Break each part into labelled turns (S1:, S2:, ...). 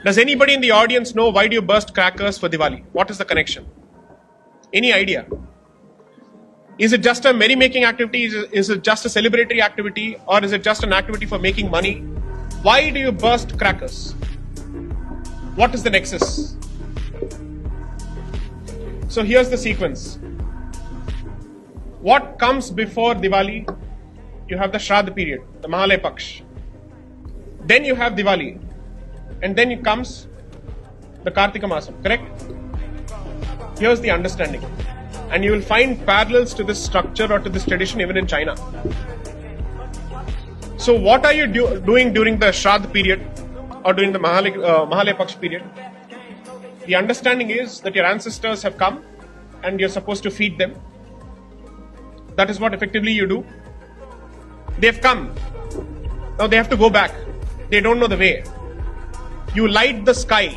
S1: Does anybody in the audience know why do you burst crackers for Diwali? What is the connection? Any idea? Is it just a merry-making activity? Is it just a celebratory activity? Or is it just an activity for making money? Why do you burst crackers? What is the nexus? So here's the sequence. What comes before Diwali? You have the Shraddha period, the Mahalaya Paksh. Then you have Diwali. And then it comes the Kartika Masam, correct? Here's the understanding. And you will find parallels to this structure or to this tradition even in China. So what are you doing during the Shraddha period or during the Mahalaya Paksh period? The understanding is that your ancestors have come and you're supposed to feed them. That is what effectively you do. They've come. Now they have to go back. They don't know the way. You light the sky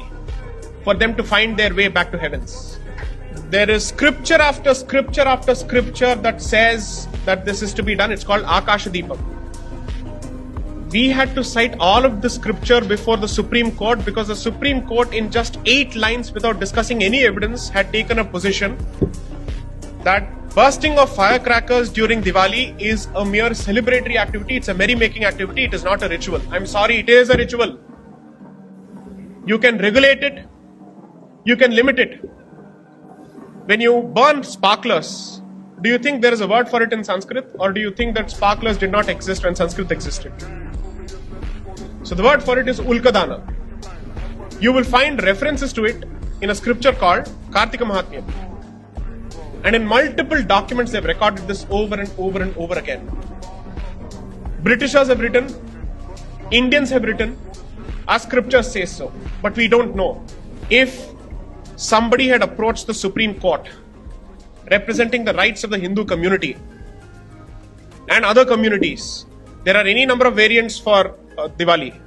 S1: for them to find their way back to heavens. There is scripture after scripture after scripture that says that this is to be done. It's called Akasha Deepam. We had to cite all of the scripture before the Supreme Court because the Supreme Court in just 8 lines without discussing any evidence had taken a position that bursting of firecrackers during Diwali is a mere celebratory activity. It's a merry-making activity. It is not a ritual. I'm sorry, it is a ritual. You can regulate it. You can limit it. When you burn sparklers, do you think there is a word for it in Sanskrit? Or do you think that sparklers did not exist when Sanskrit existed? So the word for it is Ulkadana. You will find references to it in a scripture called Kartika Mahatmyam. And in multiple documents they've recorded this over and over and over again. Britishers have written, Indians have written, our scriptures say so. But we don't know. If somebody had approached the Supreme Court representing the rights of the Hindu community and other communities, there are any number of variants for Diwali.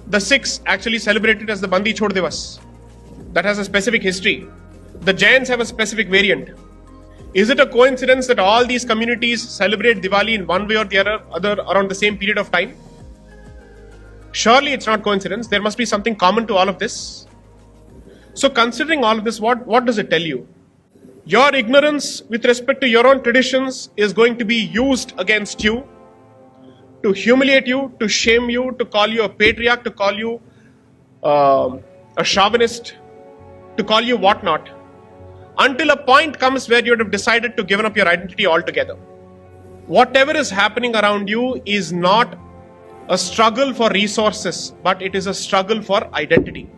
S1: The Sikhs actually celebrate it as the Bandi Chhod Divas. That has a specific history. The Jains have a specific variant. Is it a coincidence that all these communities celebrate Diwali in one way or the other around the same period of time? Surely it's not coincidence. There must be something common to all of this. So considering all of this, what does it tell you? Your ignorance with respect to your own traditions is going to be used against you to humiliate you, to shame you, to call you a patriarch, to call you a chauvinist, to call you whatnot, until a point comes where you have decided to give up your identity altogether. Whatever is happening around you is not a struggle for resources, but it is a struggle for identity.